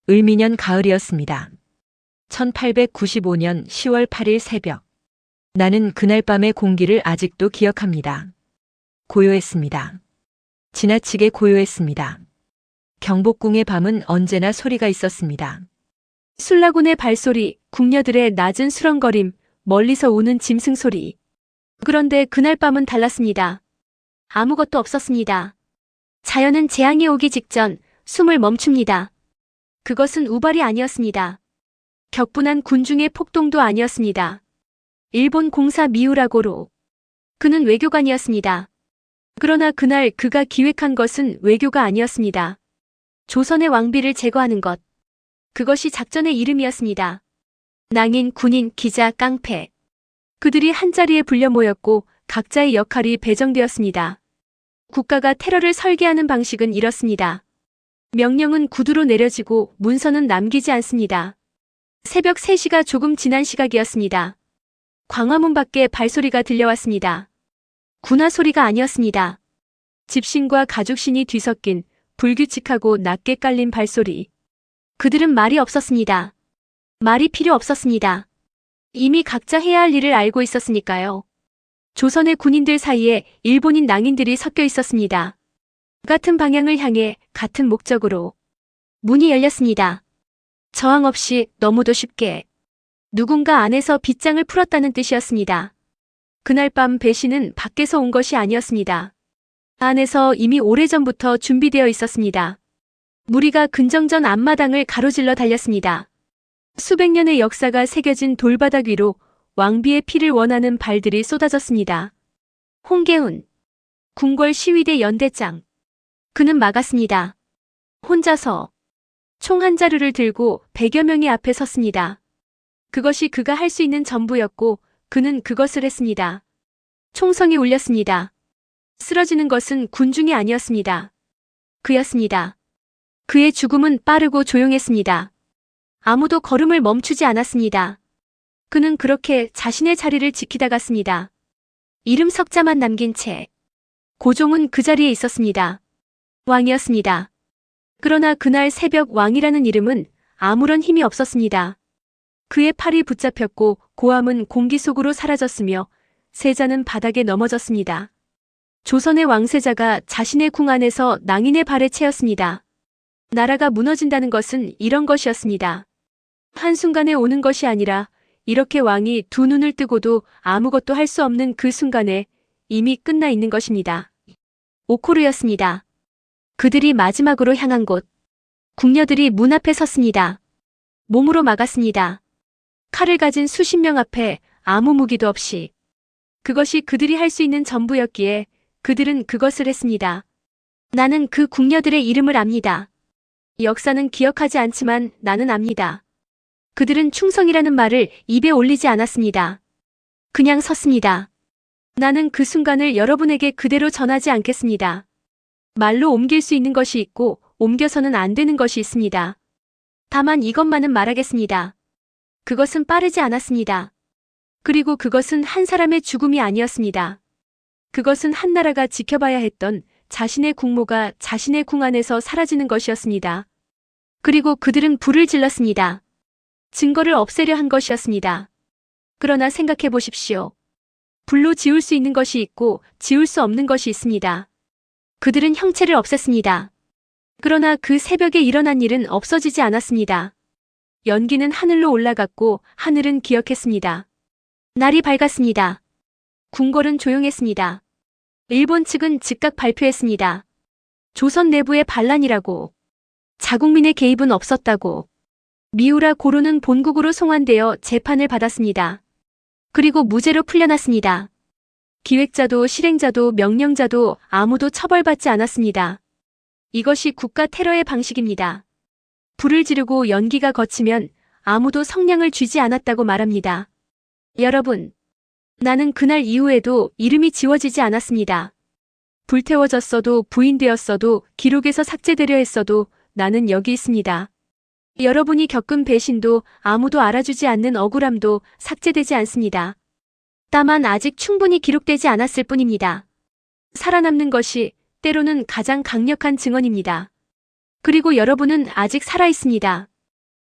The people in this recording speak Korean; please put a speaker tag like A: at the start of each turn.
A: 을미년 가을이었습니다. 1895년 10월 8일 새벽. 나는 그날 밤의 공기를 아직도 기억합니다. 고요했습니다. 지나치게 고요했습니다. 경복궁의 밤은 언제나 소리가 있었습니다.
B: 술라군의 발소리, 궁녀들의 낮은 수렁거림, 멀리서 오는 짐승 소리. 그런데 그날 밤은 달랐습니다. 아무것도 없었습니다. 자연은 재앙이 오기 직전 숨을 멈춥니다. 그것은 우발이 아니었습니다. 격분한 군중의 폭동도 아니었습니다. 일본 공사 미우라고로. 그는 외교관이었습니다. 그러나 그날 그가 기획한 것은 외교가 아니었습니다. 조선의 왕비를 제거하는 것. 그것이 작전의 이름이었습니다. 낭인, 군인, 기자, 깡패. 그들이 한자리에 불려 모였고 각자의 역할이 배정되었습니다. 국가가 테러를 설계하는 방식은 이렇습니다. 명령은 구두로 내려지고 문서는 남기지 않습니다. 새벽 3시가 조금 지난 시각이었습니다. 광화문 밖에 발소리가 들려왔습니다. 군화 소리가 아니었습니다. 집신과 가죽신이 뒤섞인 불규칙하고 낮게 깔린 발소리. 그들은 말이 없었습니다. 말이 필요 없었습니다. 이미 각자 해야 할 일을 알고 있었으니까요. 조선의 군인들 사이에 일본인 낭인들이 섞여 있었습니다. 같은 방향을 향해 같은 목적으로. 문이 열렸습니다. 저항 없이 너무도 쉽게. 누군가 안에서 빗장을 풀었다는 뜻이었습니다. 그날 밤 배신은 밖에서 온 것이 아니었습니다. 안에서 이미 오래전부터 준비되어 있었습니다. 무리가 근정전 앞마당을 가로질러 달렸습니다. 수백 년의 역사가 새겨진 돌바닥 위로 왕비의 피를 원하는 발들이 쏟아졌습니다. 홍계훈, 궁궐 시위대 연대장. 그는 막았습니다. 혼자서 총 한 자루를 들고 100여 명이 앞에 섰습니다. 그것이 그가 할 수 있는 전부였고 그는 그것을 했습니다. 총성이 울렸습니다. 쓰러지는 것은 군중이 아니었습니다. 그였습니다. 그의 죽음은 빠르고 조용했습니다. 아무도 걸음을 멈추지 않았습니다. 그는 그렇게 자신의 자리를 지키다 갔습니다. 이름 석자만 남긴 채. 고종은 그 자리에 있었습니다. 왕이었습니다. 그러나 그날 새벽 왕이라는 이름은 아무런 힘이 없었습니다. 그의 팔이 붙잡혔고 고함은 공기 속으로 사라졌으며 세자는 바닥에 넘어졌습니다. 조선의 왕세자가 자신의 궁 안에서 낭인의 발에 채였습니다. 나라가 무너진다는 것은 이런 것이었습니다. 한순간에 오는 것이 아니라 이렇게 왕이 두 눈을 뜨고도 아무것도 할 수 없는 그 순간에 이미 끝나 있는 것입니다. 오코르였습니다. 그들이 마지막으로 향한 곳. 궁녀들이 문 앞에 섰습니다. 몸으로 막았습니다. 칼을 가진 수십 명 앞에 아무 무기도 없이. 그것이 그들이 할 수 있는 전부였기에 그들은 그것을 했습니다. 나는 그 궁녀들의 이름을 압니다. 역사는 기억하지 않지만 나는 압니다. 그들은 충성이라는 말을 입에 올리지 않았습니다. 그냥 섰습니다. 나는 그 순간을 여러분에게 그대로 전하지 않겠습니다. 말로 옮길 수 있는 것이 있고 옮겨서는 안 되는 것이 있습니다. 다만 이것만은 말하겠습니다. 그것은 빠르지 않았습니다. 그리고 그것은 한 사람의 죽음이 아니었습니다. 그것은 한 나라가 지켜봐야 했던 자신의 국모가 자신의 궁 안에서 사라지는 것이었습니다. 그리고 그들은 불을 질렀습니다. 증거를 없애려 한 것이었습니다. 그러나 생각해 보십시오. 불로 지울 수 있는 것이 있고 지울 수 없는 것이 있습니다. 그들은 형체를 없앴습니다. 그러나 그 새벽에 일어난 일은 없어지지 않았습니다. 연기는 하늘로 올라갔고 하늘은 기억했습니다. 날이 밝았습니다. 궁궐은 조용했습니다. 일본 측은 즉각 발표했습니다. 조선 내부의 반란이라고. 자국민의 개입은 없었다고. 미우라 고로는 본국으로 송환되어 재판을 받았습니다. 그리고 무죄로 풀려났습니다. 기획자도 실행자도 명령자도 아무도 처벌받지 않았습니다. 이것이 국가 테러의 방식입니다. 불을 지르고 연기가 거치면 아무도 성냥을 쥐지 않았다고 말합니다. 여러분, 나는 그날 이후에도 이름이 지워지지 않았습니다. 불태워졌어도 부인되었어도 기록에서 삭제되려 했어도 나는 여기 있습니다. 여러분이 겪은 배신도 아무도 알아주지 않는 억울함도 삭제되지 않습니다. 다만 아직 충분히 기록되지 않았을 뿐입니다. 살아남는 것이 때로는 가장 강력한 증언입니다. 그리고 여러분은 아직 살아있습니다.